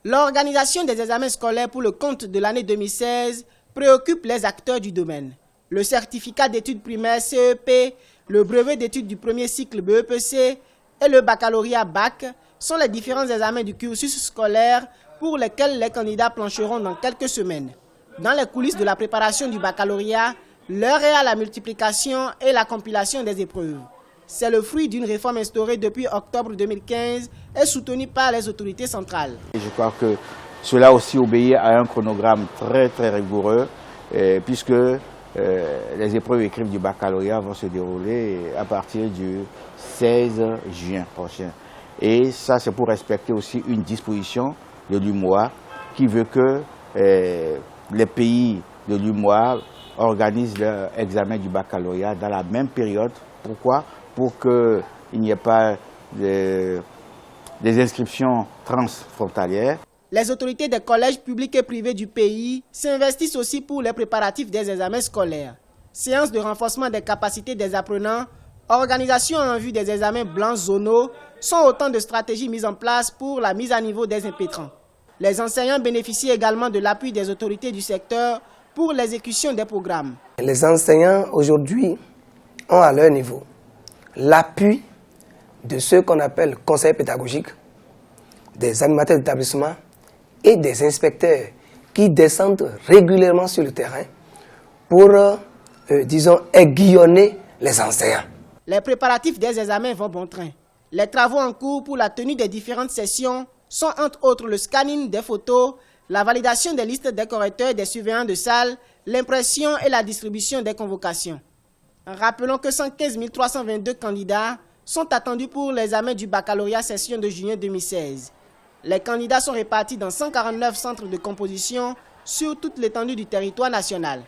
L'organisation des examens scolaires pour le compte de l'année 2016 préoccupe les acteurs du domaine. Le certificat d'études primaires CEP, le brevet d'études du premier cycle BEPC et le baccalauréat BAC sont les différents examens du cursus scolaire pour lesquels les candidats plancheront dans quelques semaines. Dans les coulisses de la préparation du baccalauréat, l'heure est à la multiplication et la compilation des épreuves. C'est le fruit d'une réforme instaurée depuis octobre 2015 et soutenue par les autorités centrales. Je crois que cela aussi obéit à un chronogramme très rigoureux, puisque les épreuves écrites du baccalauréat vont se dérouler à partir du 16 juin prochain. Et ça, c'est pour respecter aussi une disposition de l'UMOA qui veut que les pays de l'UMOA organisent leur examen du baccalauréat dans la même période. Pourquoi? Pour qu'il n'y ait pas des inscriptions transfrontalières. Les autorités des collèges publics et privés du pays s'investissent aussi pour les préparatifs des examens scolaires. Séances de renforcement des capacités des apprenants, organisation en vue des examens blancs zonaux sont autant de stratégies mises en place pour la mise à niveau des impétrants. Les enseignants bénéficient également de l'appui des autorités du secteur pour l'exécution des programmes. Les enseignants aujourd'hui ont à leur niveau l'appui de ceux qu'on appelle conseillers pédagogiques, des animateurs d'établissement et des inspecteurs qui descendent régulièrement sur le terrain pour, disons, aiguillonner les enseignants. Les préparatifs des examens vont bon train. Les travaux en cours pour la tenue des différentes sessions sont entre autres le scanning des photos, la validation des listes des correcteurs et des surveillants de salle, l'impression et la distribution des convocations. Rappelons que 115 322 candidats sont attendus pour l'examen du baccalauréat session de juillet 2016. Les candidats sont répartis dans 149 centres de composition sur toute l'étendue du territoire national.